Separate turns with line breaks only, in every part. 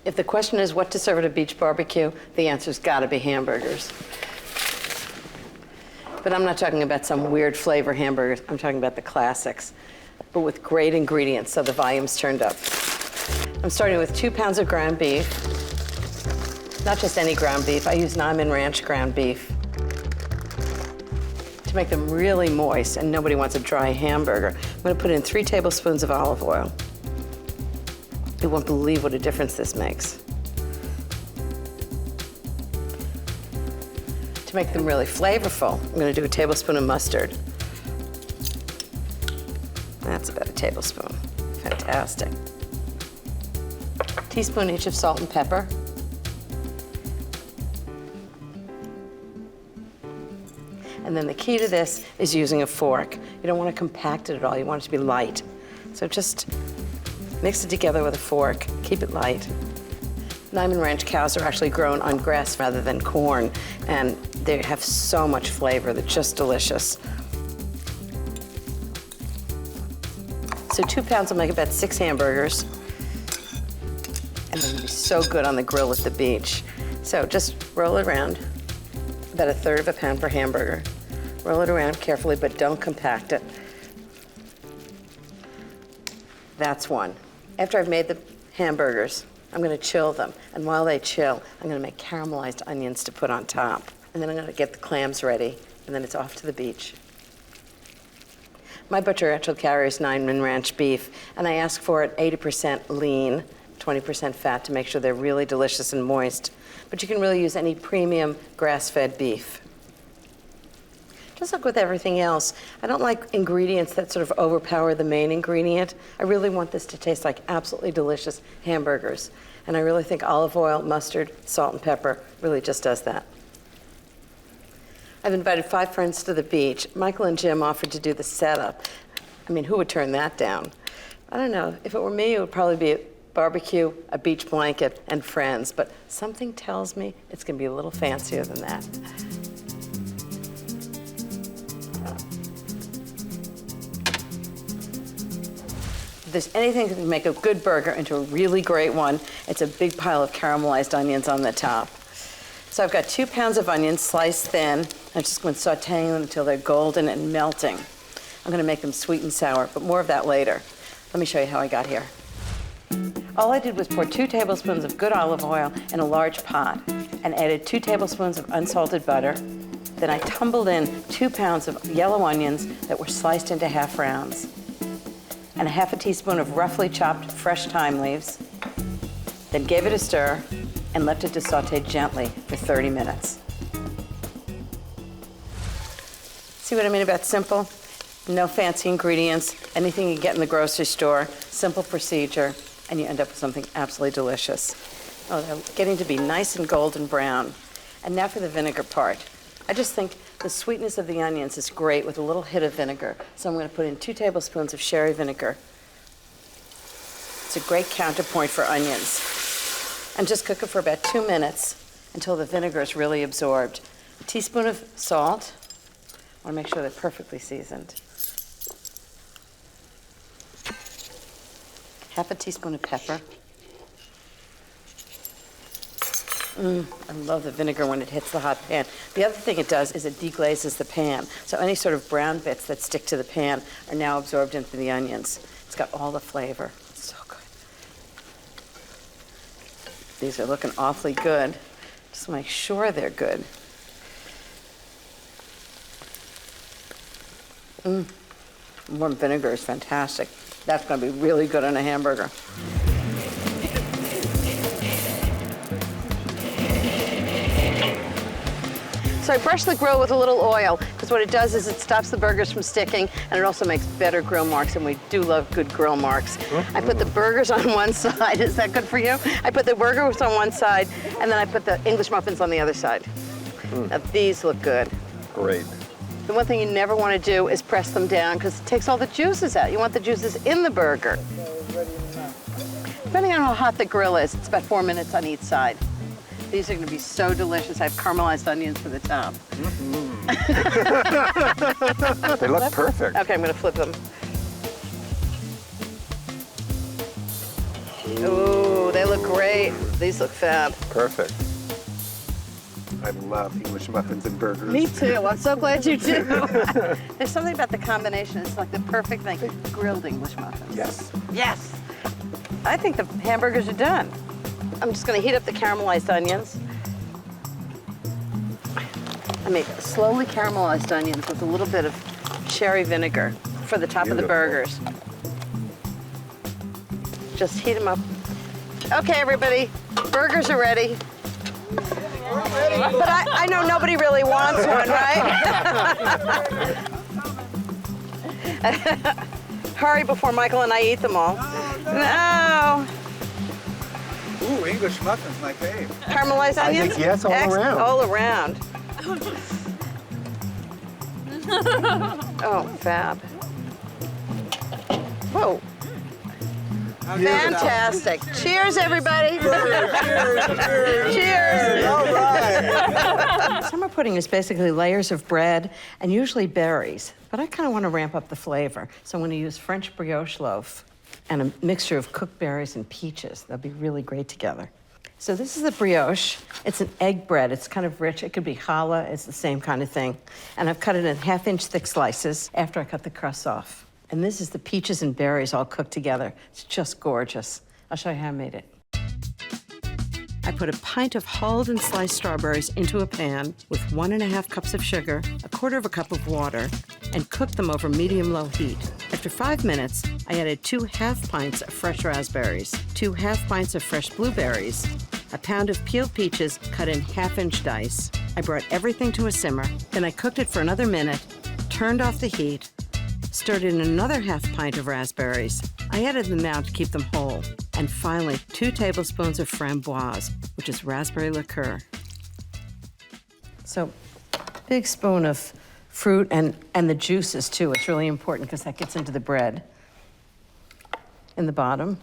If the question is what to serve at a beach barbecue, the answer's gotta be hamburgers. But I'm not talking about some weird flavor hamburgers. I'm talking about the classics, but with great ingredients, so the volume's turned up. I'm starting with 2 pounds of ground beef. Not just any ground beef. I use Niman Ranch ground beef to make them really moist, and nobody wants a dry hamburger. I'm gonna put in 3 tablespoons of olive oil. You won't believe what a difference this makes. To make them really flavorful, I'm gonna do a tablespoon of mustard. That's about a tablespoon. Fantastic. Teaspoon each of salt and pepper. And then the key to this is using a fork. You don't want to compact it at all. You want it to be light. So just mix it together with a fork. Keep it light. Niman Ranch cows are actually grown on grass rather than corn, and they have so much flavor. They're just delicious. So 2 pounds will make about 6 hamburgers. And they're gonna be so good on the grill at the beach. So just roll it around, about 1/3 of a pound per hamburger. Roll it around carefully, but don't compact it. That's one. After I've made the hamburgers, I'm gonna chill them. And while they chill, I'm gonna make caramelized onions to put on top. And then I'm gonna get the clams ready, and then it's off to the beach. My butcher actually carries Niman Ranch beef, and I ask for it 80% lean, 20% fat to make sure they're really delicious and moist. But you can really use any premium grass-fed beef. Just like with everything else, I don't like ingredients that sort of overpower the main ingredient. I really want this to taste like absolutely delicious hamburgers. And I really think olive oil, mustard, salt, and pepper really just does that. I've invited 5 friends to the beach. Michael and Jim offered to do the setup. I mean, who would turn that down? I don't know. If it were me, it would probably be a barbecue, a beach blanket, and friends. But something tells me it's going to be a little fancier than that. If there's anything that can make a good burger into a really great one, it's a big pile of caramelized onions on the top. So I've got 2 pounds of onions sliced thin. I'm just going to sauteing them until they're golden and melting. I'm going to make them sweet and sour, but more of that later. Let me show you how I got here. All I did was pour 2 tablespoons of good olive oil in a large pot and added 2 tablespoons of unsalted butter. Then I tumbled in 2 pounds of yellow onions that were sliced into half rounds, and a half a teaspoon of roughly chopped fresh thyme leaves. Then gave it a stir and left it to saute gently for 30 minutes. See what I mean about simple? No fancy ingredients, anything you get in the grocery store, simple procedure, and you end up with something absolutely delicious. Oh, they're getting to be nice and golden brown. And now for the vinegar part. I just think the sweetness of the onions is great with a little hit of vinegar. So I'm going to put in 2 tablespoons of sherry vinegar. It's a great counterpoint for onions. And just cook it for about 2 minutes until the vinegar is really absorbed. A teaspoon of salt. I want to make sure they're perfectly seasoned. Half a teaspoon of pepper. I love the vinegar when it hits the hot pan. The other thing it does is it deglazes the pan. So any sort of brown bits that stick to the pan are now absorbed into the onions. It's got all the flavor. It's so good. These are looking awfully good. Just make sure they're good. Warm vinegar is fantastic. That's going to be really good on a hamburger. So I brush the grill with a little oil, because what it does is it stops the burgers from sticking, and it also makes better grill marks, and we do love good grill marks. I put the burgers on one side. Is that good for you? I put the burgers on one side, and then I put the English muffins on the other side. Now these look good.
Great.
The one thing you never want to do is press them down, because it takes all the juices out. You want the juices in the burger. Depending on how hot the grill is, it's about 4 minutes on each side. These are going to be so delicious. I have caramelized onions for the top.
They look perfect.
Okay, I'm going to flip them. Ooh, they look look great. These look fab.
Perfect. I love English muffins and burgers.
Me too. I'm so glad you do. There's something about the combination. It's like the perfect thing. Grilled English muffins.
Yes.
Yes. I think the hamburgers are done. I'm just going to heat up the caramelized onions. I make slowly caramelized onions with a little bit of cherry vinegar for the top of the burgers. Just heat them up. Okay, everybody, burgers are ready. But I know nobody really wants one, right? Hurry before Michael and I eat them all. No.
Ooh, English muffins, my fave.
Caramelized onions?
I think yes, all around.
All around. Oh, fab. Whoa. Fantastic. Cheers, everybody. Cheers.
All right.
Summer pudding is basically layers of bread and usually berries, but I kind of want to ramp up the flavor. So I'm going to use French brioche loaf and a mixture of cooked berries and peaches. They'll be really great together. So this is the brioche. It's an egg bread. It's kind of rich. It could be challah. It's the same kind of thing. And I've cut it in 1/2-inch thick slices after I cut the crust off. And this is the peaches and berries all cooked together. It's just gorgeous. I'll show you how I made it. I put a pint of hulled and sliced strawberries into a pan with 1½ cups of sugar, 1/4 cup of water, and cooked them over medium-low heat. After 5 minutes, I added 2 half pints of fresh raspberries, 2 half pints of fresh blueberries, a pound of peeled peaches cut in 1/2-inch dice. I brought everything to a simmer, then I cooked it for another minute, turned off the heat, stirred in another 1/2 pint of raspberries. I added them now to keep them whole. And finally, 2 tablespoons of framboise, which is raspberry liqueur. So, big spoon of fruit and the juices too. It's really important because that gets into the bread. In the bottom,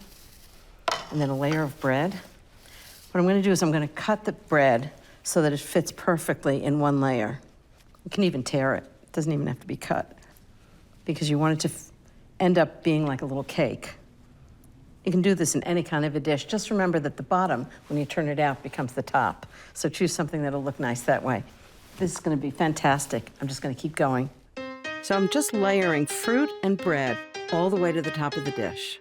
and then a layer of bread. What I'm going to do is I'm going to cut the bread so that it fits perfectly in one layer. You can even tear it. It doesn't even have to be cut because you want it to end up being like a little cake. You can do this in any kind of a dish. Just remember that the bottom, when you turn it out, becomes the top. So choose something that'll look nice that way. This is going to be fantastic. I'm just going to keep going. So I'm just layering fruit and bread all the way to the top of the dish.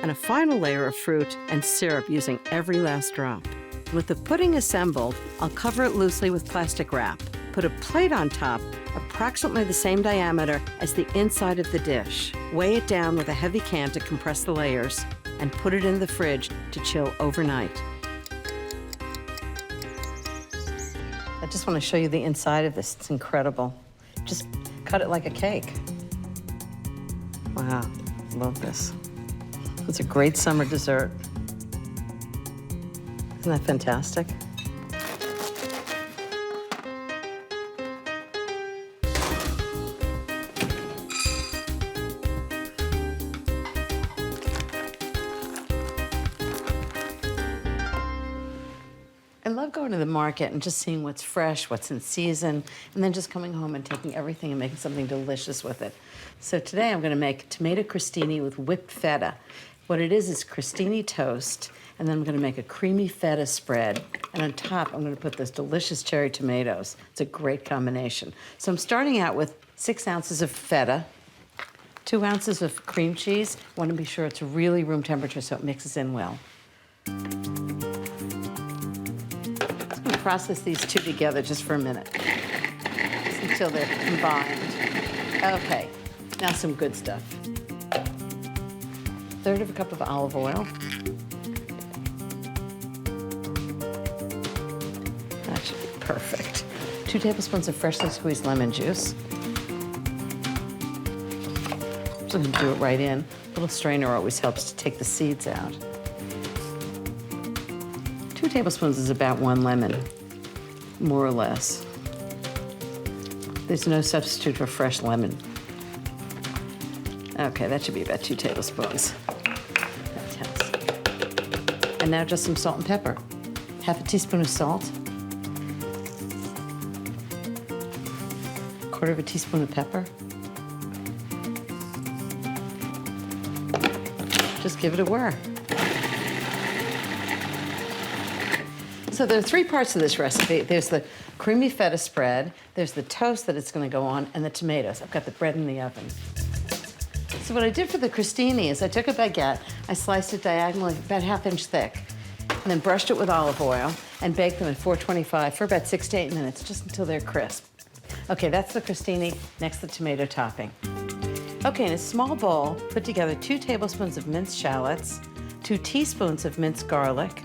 And a final layer of fruit and syrup using every last drop. With the pudding assembled, I'll cover it loosely with plastic wrap. Put a plate on top, approximately the same diameter as the inside of the dish. Weigh it down with a heavy can to compress the layers, and put it in the fridge to chill overnight. I just want to show you the inside of this. It's incredible. Just cut it like a cake. Wow, love this. It's a great summer dessert. Isn't that fantastic? I love going to the market and just seeing what's fresh, what's in season, and then just coming home and taking everything and making something delicious with it. So today I'm going to make tomato crostini with whipped feta. What it is crostini toast, and then I'm going to make a creamy feta spread, and on top I'm going to put those delicious cherry tomatoes. It's a great combination. So I'm starting out with 6 ounces of feta, 2 ounces of cream cheese. I want to be sure it's really room temperature so it mixes in well. Process these two together just for a minute, just until they're combined. Okay, now some good stuff. 1/3 cup of olive oil. That should be perfect. 2 tablespoons of freshly squeezed lemon juice. I'm just going to do it right in. A little strainer always helps to take the seeds out. 2 tablespoons is about 1 lemon, more or less. There's no substitute for fresh lemon. Okay, that should be about 2 tablespoons. Fantastic. And now just some salt and pepper. 1/2 teaspoon of salt. 1/4 teaspoon of pepper. Just give it a whir. So there are three parts to this recipe. There's the creamy feta spread, there's the toast that it's going to go on, and the tomatoes. I've got the bread in the oven. So what I did for the crostini is I took a baguette, I sliced it diagonally about 1/2 inch thick, and then brushed it with olive oil and baked them at 425 for about 6 to 8 minutes, just until they're crisp. Okay, that's the crostini, next the tomato topping. Okay, in a small bowl, put together 2 tablespoons of minced shallots, 2 teaspoons of minced garlic,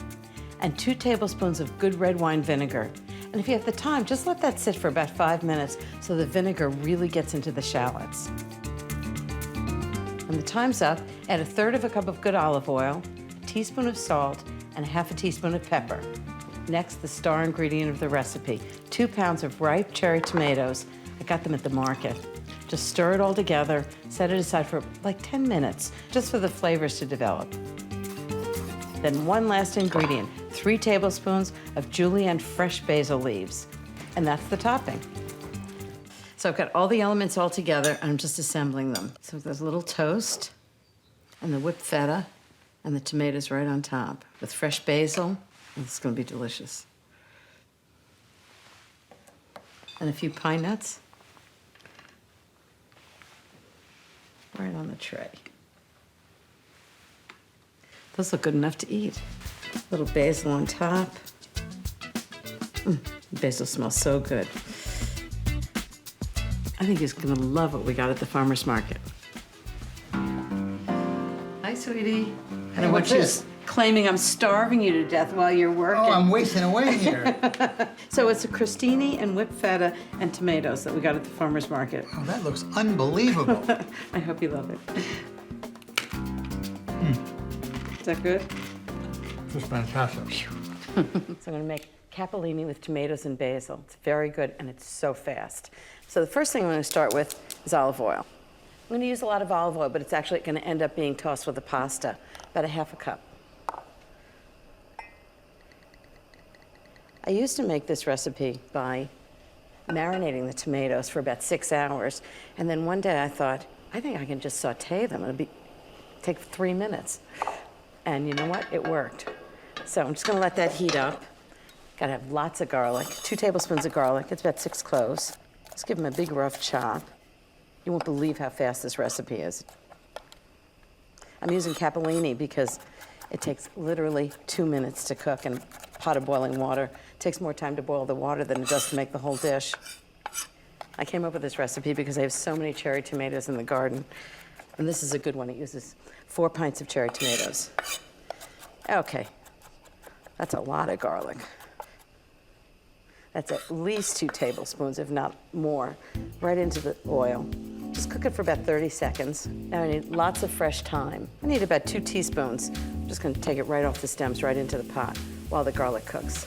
and 2 tablespoons of good red wine vinegar. And if you have the time, just let that sit for about 5 minutes so the vinegar really gets into the shallots. When the time's up, add 1/3 cup of good olive oil, a teaspoon of salt, and 1/2 teaspoon of pepper. Next, the star ingredient of the recipe, 2 pounds of ripe cherry tomatoes. I got them at the market. Just stir it all together, set it aside for like 10 minutes, just for the flavors to develop. Then one last ingredient, 3 tablespoons of julienne fresh basil leaves. And that's the topping. So I've got all the elements all together, and I'm just assembling them. So there's a little toast, and the whipped feta, and the tomatoes right on top, with fresh basil. It's gonna be delicious. And a few pine nuts. Right on the tray. Those look good enough to eat. Little basil on top. Basil smells so good. I think he's gonna love what we got at the farmer's market. Hi, sweetie. I don't want you claiming I'm starving you to death while you're working.
Oh, I'm wasting away here.
So it's a crostini and whipped feta and tomatoes that we got at the farmer's market.
Oh, that looks unbelievable.
I hope you love it. Is that good?
Just fantastic.
So I'm gonna make capellini with tomatoes and basil. It's very good and it's so fast. So the first thing I'm gonna start with is olive oil. I'm gonna use a lot of olive oil, but it's actually gonna end up being tossed with the pasta, about 1/2 cup. I used to make this recipe by marinating the tomatoes for about 6 hours, and then one day I thought, I think I can just saute them. Take 3 minutes. And you know what? It worked. So I'm just gonna let that heat up. Gotta have lots of garlic, 2 tablespoons of garlic. It's about 6 cloves. Let's give them a big rough chop. You won't believe how fast this recipe is. I'm using capellini because it takes literally 2 minutes to cook in a pot of boiling water. It takes more time to boil the water than it does to make the whole dish. I came up with this recipe because I have so many cherry tomatoes in the garden. And this is a good one. It uses 4 pints of cherry tomatoes. Okay, that's a lot of garlic. That's at least 2 tablespoons, if not more, right into the oil. Just cook it for about 30 seconds. Now I need lots of fresh thyme. I need about 2 teaspoons. I'm just gonna take it right off the stems, right into the pot while the garlic cooks.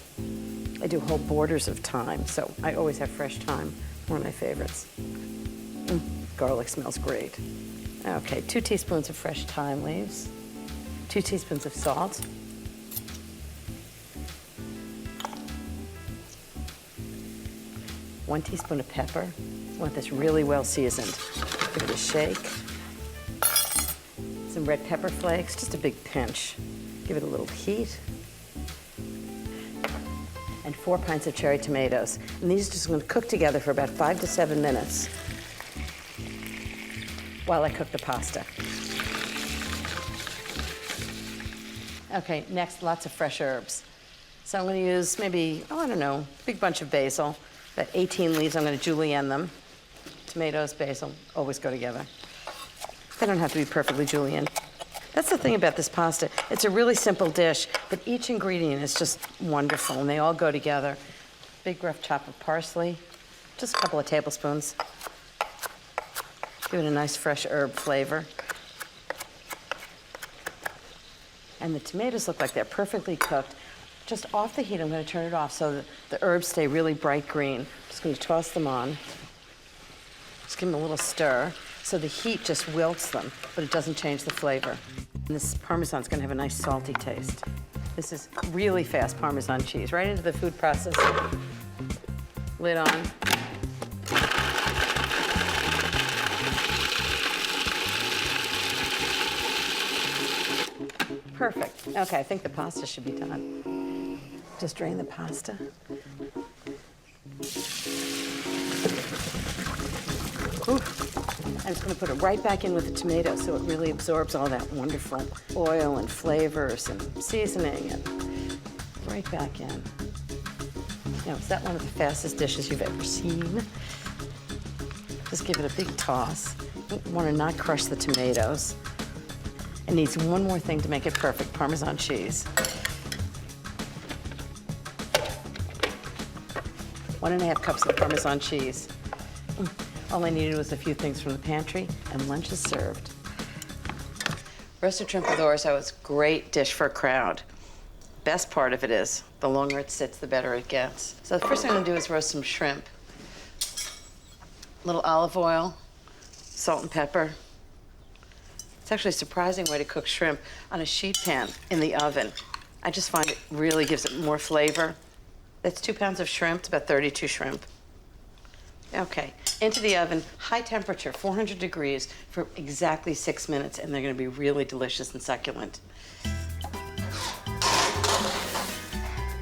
I do whole borders of thyme, so I always have fresh thyme. One of my favorites. Garlic smells great. Okay, 2 teaspoons of fresh thyme leaves, 2 teaspoons of salt, one teaspoon of pepper. I want this really well seasoned. Give it a shake. Some red pepper flakes, just a big pinch. Give it a little heat. And 4 pints of cherry tomatoes. And these are just gonna cook together for about 5 to 7 minutes while I cook the pasta. Okay, next, lots of fresh herbs. So I'm gonna use maybe, I don't know, big bunch of basil. About 18 leaves, I'm gonna julienne them. Tomatoes, basil, always go together. They don't have to be perfectly julienne. That's the thing about this pasta. It's a really simple dish, but each ingredient is just wonderful, and they all go together. Big rough chop of parsley, just a couple of tablespoons. Give it a nice fresh herb flavor. And the tomatoes look like they're perfectly cooked. Just off the heat, I'm gonna turn it off so that the herbs stay really bright green. Just gonna toss them on. Just give them a little stir so the heat just wilts them, but it doesn't change the flavor. And this Parmesan's gonna have a nice salty taste. This is really fast Parmesan cheese, right into the food processor. Lid on. Perfect. Okay, I think the pasta should be done. Just drain the pasta. Ooh. I'm just going to put it right back in with the tomato so it really absorbs all that wonderful oil and flavors and seasoning and right back in. Now, is that one of the fastest dishes you've ever seen? Just give it a big toss. You want to not crush the tomatoes. It needs one more thing to make it perfect, Parmesan cheese. 1.5 cups of Parmesan cheese. All I needed was a few things from the pantry, and lunch is served. Roasted shrimp with orzo is a great dish for a crowd. Best part of it is, the longer it sits, the better it gets. So the first thing I'm gonna do is roast some shrimp. A little olive oil, salt and pepper. It's actually a surprising way to cook shrimp on a sheet pan in the oven. I just find it really gives it more flavor. That's 2 pounds of shrimp, it's about 32 shrimp. Okay, into the oven, high temperature, 400 degrees, for exactly 6 minutes, and they're gonna be really delicious and succulent.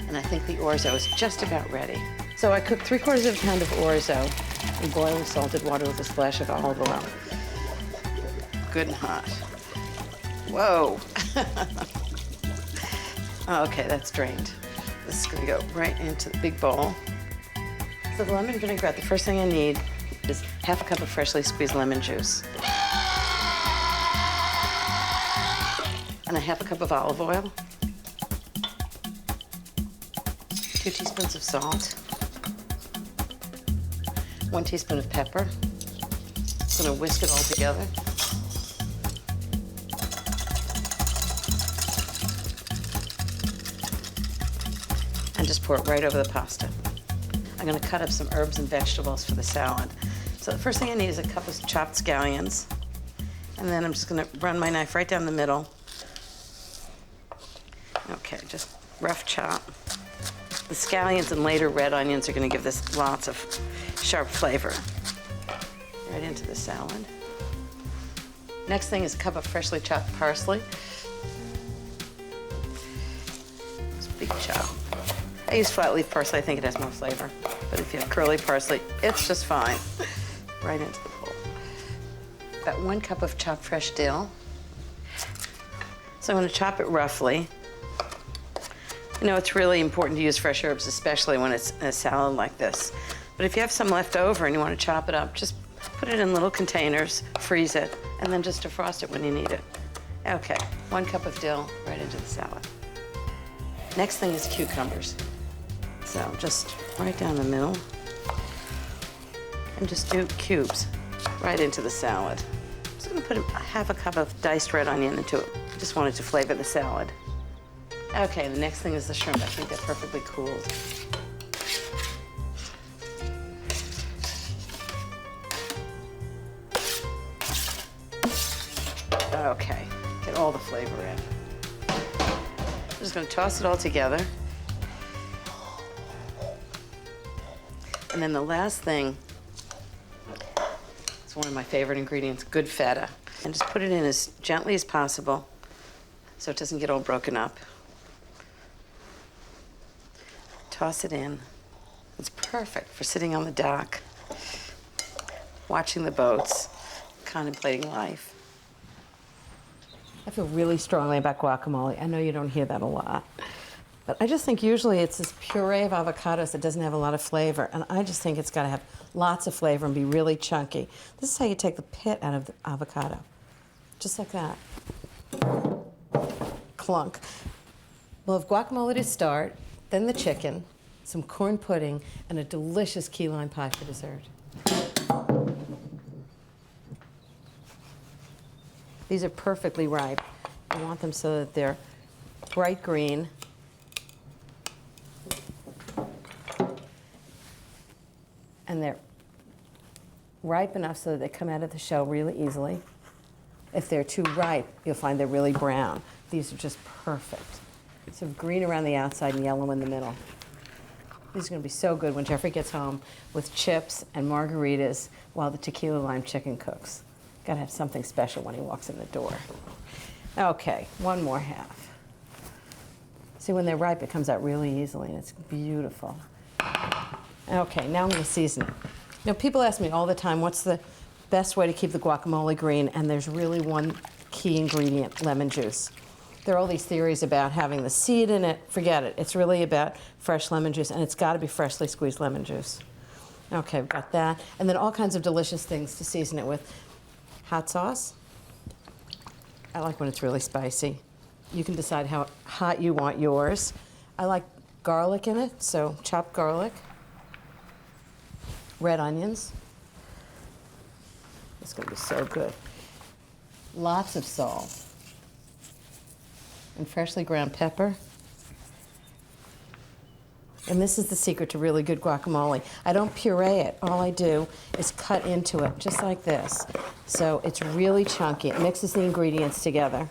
And I think the orzo is just about ready. So I cooked 3/4 pound of orzo in boiling salted water with a splash of olive oil. Good and hot. Whoa. Okay, that's drained. This is gonna go right into the big bowl. So the lemon vinaigrette, the first thing I need is 1/2 cup of freshly squeezed lemon juice. And 1/2 cup of olive oil. 2 teaspoons of salt. 1 teaspoon of pepper. I'm gonna whisk it all together. And just pour it right over the pasta. I'm gonna cut up some herbs and vegetables for the salad. So the first thing I need is a cup of chopped scallions. And then I'm just gonna run my knife right down the middle. Okay, just rough chop. The scallions and later red onions are gonna give this lots of sharp flavor. Right into the salad. Next thing is a cup of freshly chopped parsley. It's a big chop. I use flat leaf parsley, I think it has more flavor. But if you have curly parsley, it's just fine. Right into the bowl. About 1 cup of chopped fresh dill. So I'm gonna chop it roughly. You know, it's really important to use fresh herbs, especially when it's in a salad like this. But if you have some left over and you want to chop it up, just put it in little containers, freeze it, and then just defrost it when you need it. Okay, 1 cup of dill right into the salad. Next thing is cucumbers. So just right down the middle. And just do cubes right into the salad. I'm just gonna put 1/2 cup of diced red onion into it. Just wanted to flavor the salad. Okay, the next thing is the shrimp. I think they're perfectly cooled. Okay, get all the flavor in. I'm just gonna toss it all together. And then the last thing, it's one of my favorite ingredients, good feta. And just put it in as gently as possible so it doesn't get all broken up. Toss it in. It's perfect for sitting on the dock, watching the boats, contemplating life. I feel really strongly about guacamole. I know you don't hear that a lot. But I just think usually it's this puree of avocados that doesn't have a lot of flavor. And I just think it's got to have lots of flavor and be really chunky. This is how you take the pit out of the avocado. Just like that. Clunk. We'll have guacamole to start, then the chicken, some corn pudding, and a delicious key lime pie for dessert. These are perfectly ripe. I want them so that they're bright green. And they're ripe enough so that they come out of the shell really easily. If they're too ripe, you'll find they're really brown. These are just perfect. So green around the outside and yellow in the middle. These are gonna be so good when Jeffrey gets home with chips and margaritas while the tequila lime chicken cooks. Gotta have something special when he walks in the door. Okay, 1 more half. See, when they're ripe, it comes out really easily, and it's beautiful. Okay, now I'm going to season it. You know, people ask me all the time, what's the best way to keep the guacamole green? And there's really one key ingredient, lemon juice. There are all these theories about having the seed in it. Forget it. It's really about fresh lemon juice, and it's got to be freshly squeezed lemon juice. Okay, I've got that. And then all kinds of delicious things to season it with. Hot sauce. I like when it's really spicy. You can decide how hot you want yours. I like garlic in it, so chopped garlic. Red onions. It's going to be so good. Lots of salt. And freshly ground pepper. And this is the secret to really good guacamole. I don't puree it. All I do is cut into it, just like this. So it's really chunky. It mixes the ingredients together.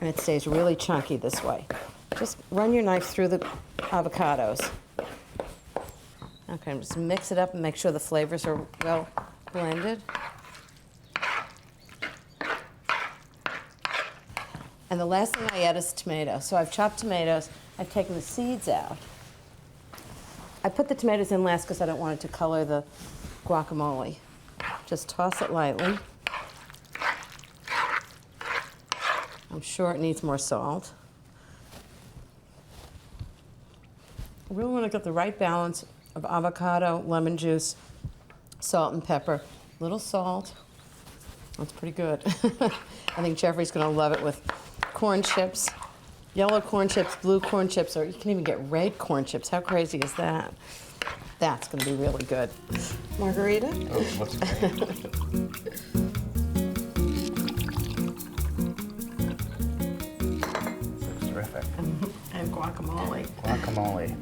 And it stays really chunky this way. Just run your knife through the avocados. Okay, just mix it up and make sure the flavors are well blended. And the last thing I add is tomato. So I've chopped tomatoes. I've taken the seeds out. I put the tomatoes in last because I don't want it to color the guacamole. Just toss it lightly. I'm sure it needs more salt. I really want to get the right balance of avocado, lemon juice, salt and pepper. Little salt. That's pretty good. I think Jeffrey's going to love it with corn chips. Yellow corn chips, blue corn chips, or you can even get red corn chips. How crazy is that? That's going to be really good. Margarita?
Oh, looks great. Looks terrific.
And guacamole.
Guacamole.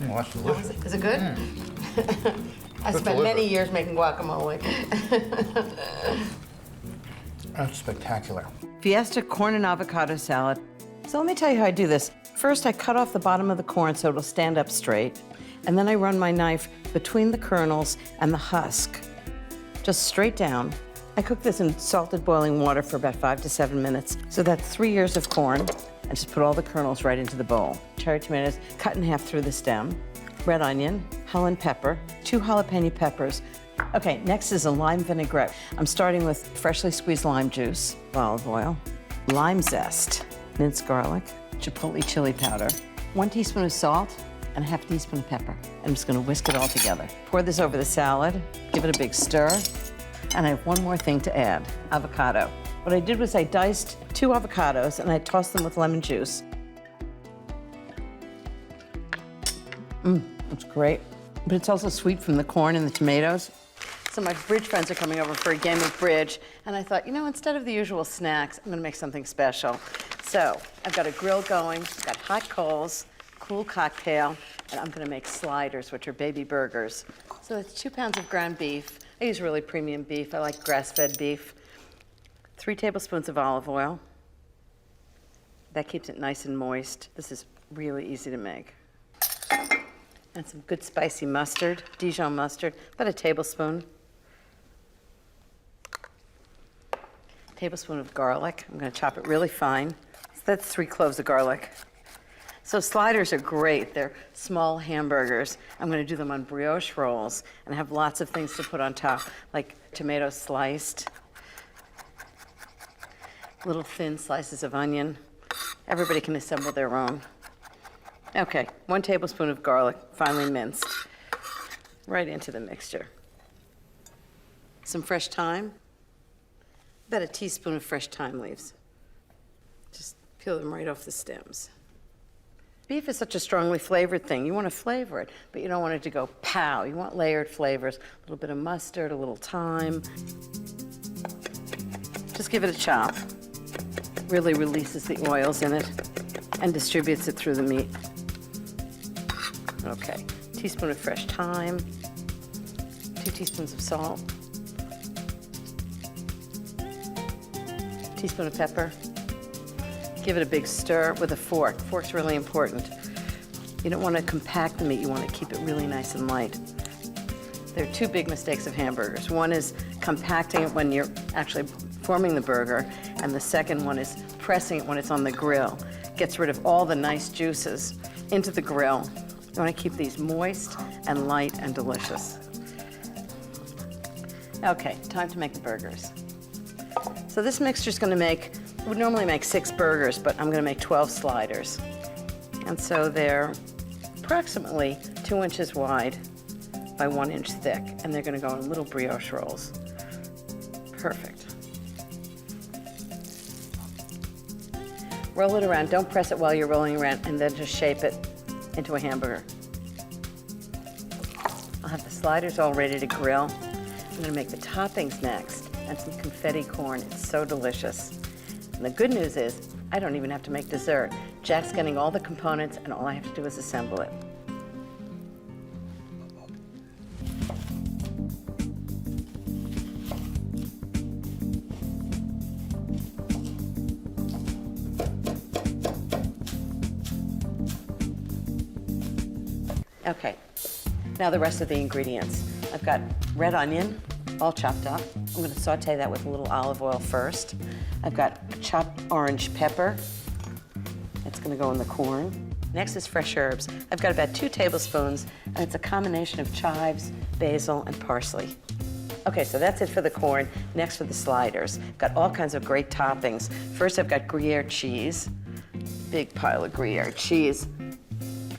Oh, that's delicious.
Is it good? I spent
delivered.
many years making guacamole.
That's spectacular.
Fiesta corn and avocado salad. So let me tell you how I do this. First, I cut off the bottom of the corn so it'll stand up straight. And then I run my knife between the kernels and the husk, just straight down. I cook this in salted boiling water for about 5 to 7 minutes. So that's 3 ears of corn. And just put all the kernels right into the bowl. Cherry tomatoes cut in half through the stem. Red onion, Holland pepper, 2 jalapeno peppers. Okay, next is a lime vinaigrette. I'm starting with freshly squeezed lime juice, olive oil, lime zest, minced garlic, chipotle chili powder, 1 teaspoon of salt, and a half teaspoon of pepper. I'm just gonna whisk it all together. Pour this over the salad, give it a big stir, and I have one more thing to add, avocado. What I did was I diced 2 avocados and I tossed them with lemon juice. It's great, but it's also sweet from the corn and the tomatoes. So my bridge friends are coming over for a game of bridge, and I thought, you know, instead of the usual snacks, I'm gonna make something special. So I've got a grill going, I've got hot coals, cool cocktail, and I'm gonna make sliders, which are baby burgers. So it's 2 pounds of ground beef. I use really premium beef. I like grass-fed beef. 3 tablespoons of olive oil. That keeps it nice and moist. This is really easy to make. And some good spicy mustard, Dijon mustard, about a tablespoon. Tablespoon of garlic. I'm going to chop it really fine. So that's 3 cloves of garlic. So sliders are great. They're small hamburgers. I'm going to do them on brioche rolls and have lots of things to put on top, like tomatoes sliced, little thin slices of onion. Everybody can assemble their own. Okay, 1 tablespoon of garlic, finely minced, right into the mixture. Some fresh thyme, about a teaspoon of fresh thyme leaves. Just peel them right off the stems. Beef is such a strongly flavored thing. You want to flavor it, but you don't want it to go pow. You want layered flavors, a little bit of mustard, a little thyme. Just give it a chop. Really releases the oils in it and distributes it through the meat. Okay, teaspoon of fresh thyme, 2 teaspoons of salt, teaspoon of pepper. Give it a big stir with a fork. Fork's really important. You don't want to compact the meat, you want to keep it really nice and light. There are 2 big mistakes of hamburgers. One is compacting it when you're actually forming the burger, and the second one is pressing it when it's on the grill. Gets rid of all the nice juices into the grill. You want to keep these moist and light and delicious. Okay, time to make the burgers. So this mixture's going to make, we normally make 6 burgers, but I'm going to make 12 sliders. And so they're approximately 2 inches wide by 1 inch thick, and they're going to go in little brioche rolls. Perfect. Roll it around, don't press it while you're rolling around, and then just shape it into a hamburger. I'll have the sliders all ready to grill. I'm going to make the toppings next, and some confetti corn. It's so delicious. And the good news is, I don't even have to make dessert. Jack's getting all the components, and all I have to do is assemble it. Okay, now the rest of the ingredients. I've got red onion, all chopped up. I'm going to saute that with a little olive oil first. I've got chopped orange pepper. That's going to go in the corn. Next is fresh herbs. I've got about 2 tablespoons, and it's a combination of chives, basil, and parsley. Okay, so that's it for the corn. Next for the sliders. Got all kinds of great toppings. First, I've got Gruyere cheese. Big pile of Gruyere cheese.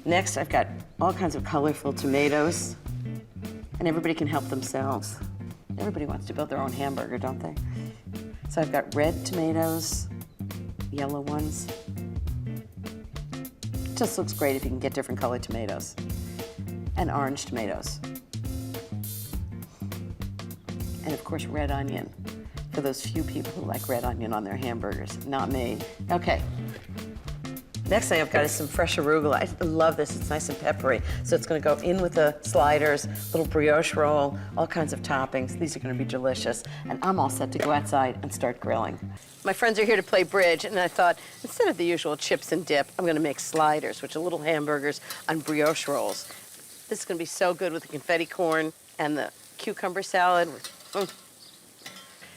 Next, I've got all kinds of colorful tomatoes, and everybody can help themselves. Everybody wants to build their own hamburger, don't they? So I've got red tomatoes, yellow ones. It just looks great if you can get different colored tomatoes. And orange tomatoes. And of course, red onion, for those few people who like red onion on their hamburgers. Not me. Okay. Next thing I've got is some fresh arugula. I love this, it's nice and peppery. So it's gonna go in with the sliders, little brioche roll, all kinds of toppings. These are gonna be delicious. And I'm all set to go outside and start grilling. My friends are here to play bridge, and I thought, instead of the usual chips and dip, I'm gonna make sliders, which are little hamburgers on brioche rolls. This is gonna be so good with the confetti corn and the cucumber salad.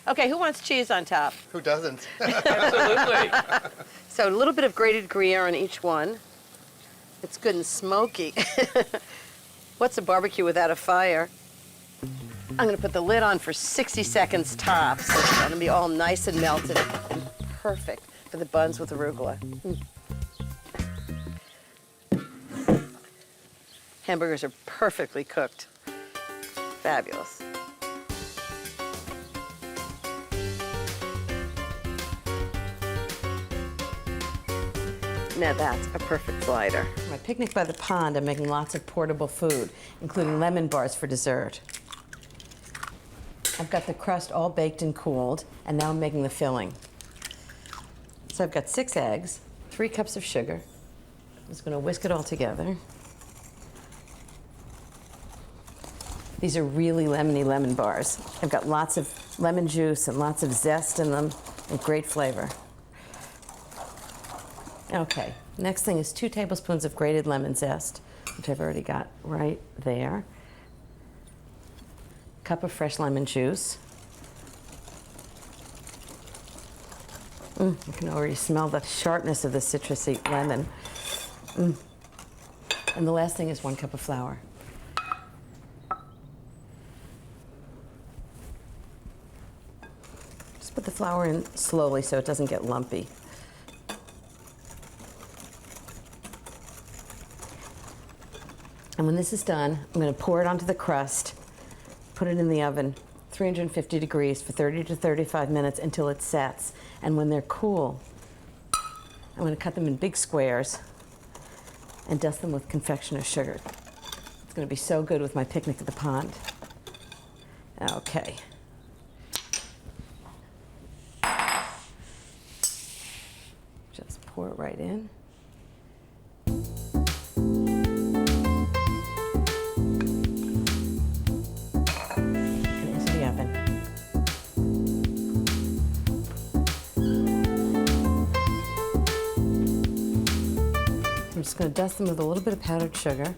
Okay, who wants cheese on top?
Who doesn't?
Absolutely.
So a little bit of grated Gruyere on each one. It's good and smoky. What's a barbecue without a fire? I'm gonna put the lid on for 60 seconds tops. It's gonna be all nice and melted and perfect for the buns with arugula. Hamburgers are perfectly cooked. Fabulous. Now that's a perfect slider. My picnic by the pond, I'm making lots of portable food, including lemon bars for dessert. I've got the crust all baked and cooled, and now I'm making the filling. So I've got 6 eggs, 3 cups of sugar. I'm just gonna whisk it all together. These are really lemony lemon bars. I've got lots of lemon juice and lots of zest in them, and great flavor. Okay, next thing is 2 tablespoons of grated lemon zest, which I've already got right there. Cup of fresh lemon juice. I can already smell the sharpness of the citrusy lemon. And the last thing is 1 cup of flour. Just put the flour in slowly so it doesn't get lumpy. And when this is done, I'm going to pour it onto the crust, put it in the oven, 350 degrees for 30 to 35 minutes until it sets. And when they're cool, I'm going to cut them in big squares and dust them with confectioner's sugar. It's going to be so good with my picnic at the pond. Okay. Just pour it right in. I'm just going to dust them with a little bit of powdered sugar.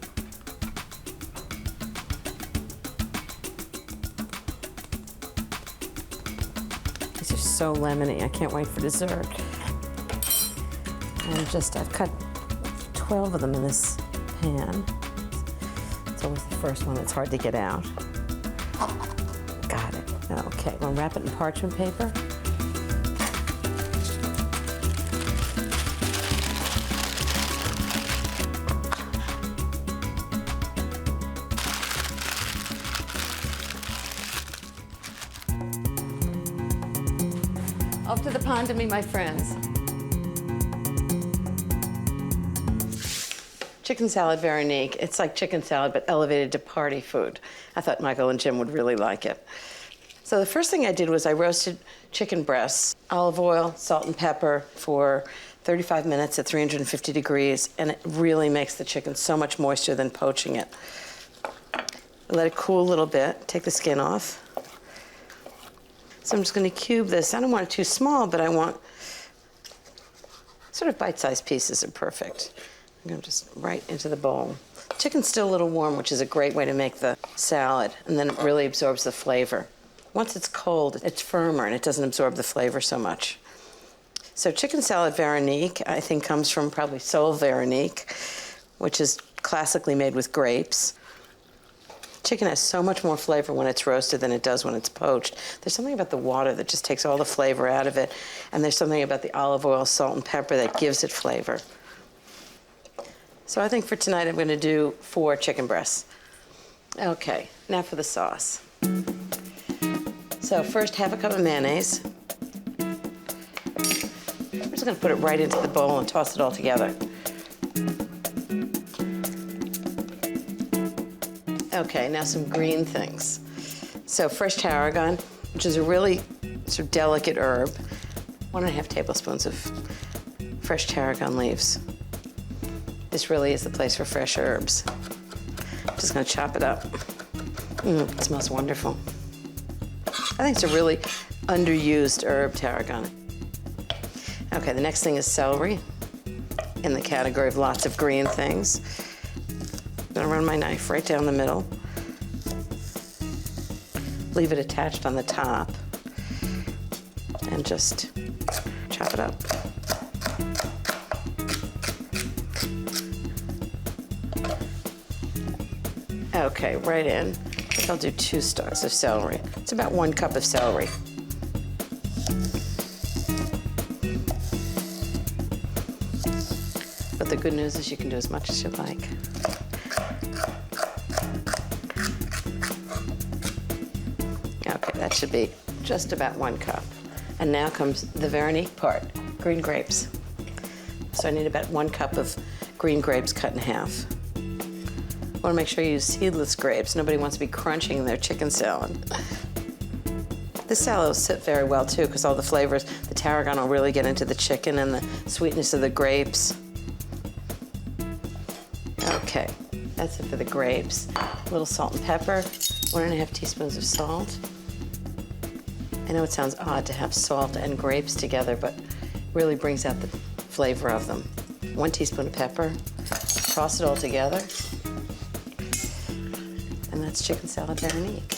These are so lemony. I can't wait for dessert. And I've cut 12 of them in this pan. It's always the first one that's hard to get out. Got it. Okay, we'll wrap it in parchment paper. Off to the pond to meet my friends. Chicken salad Veronique. It's like chicken salad, but elevated to party food. I thought Michael and Jim would really like it. So the first thing I did was I roasted chicken breasts, olive oil, salt and pepper for 35 minutes at 350 degrees, and it really makes the chicken so much moister than poaching it. Let it cool a little bit, take the skin off. So I'm just gonna cube this. I don't want it too small, but I want sort of bite-sized pieces are perfect. I'm gonna just right into the bowl. Chicken's still a little warm, which is a great way to make the salad, and then it really absorbs the flavor. Once it's cold, it's firmer and it doesn't absorb the flavor so much. So chicken salad Veronique, I think, comes from probably Sol Veronique, which is classically made with grapes. Chicken has so much more flavor when it's roasted than it does when it's poached. There's something about the water that just takes all the flavor out of it, and there's something about the olive oil, salt, and pepper that gives it flavor. So I think for tonight I'm going to do 4 chicken breasts. Okay, now for the sauce. So first, half a cup of mayonnaise. I'm just going to put it right into the bowl and toss it all together. Okay, now some green things. So fresh tarragon, which is a really sort of delicate herb. 1.5 tablespoons of fresh tarragon leaves. This really is the place for fresh herbs. I'm just gonna chop it up. It smells wonderful. I think it's a really underused herb, tarragon. Okay, the next thing is celery, in the category of lots of green things. I'm gonna run my knife right down the middle. Leave it attached on the top, and just chop it up. Okay, right in. I think I'll do 2 stalks of celery. It's about 1 cup of celery. But the good news is you can do as much as you like. Okay, that should be just about 1 cup. And now comes the Veronique part, green grapes. So I need about 1 cup of green grapes cut in half. I want to make sure you use seedless grapes. Nobody wants to be crunching their chicken salad. This salad will sit very well too, because all the flavors, the tarragon will really get into the chicken and the sweetness of the grapes. Okay, that's it for the grapes. A little salt and pepper, 1.5 teaspoons of salt. I know it sounds odd to have salt and grapes together, but really brings out the flavor of them. 1 teaspoon of pepper. Toss it all together. And that's chicken salad Veronique.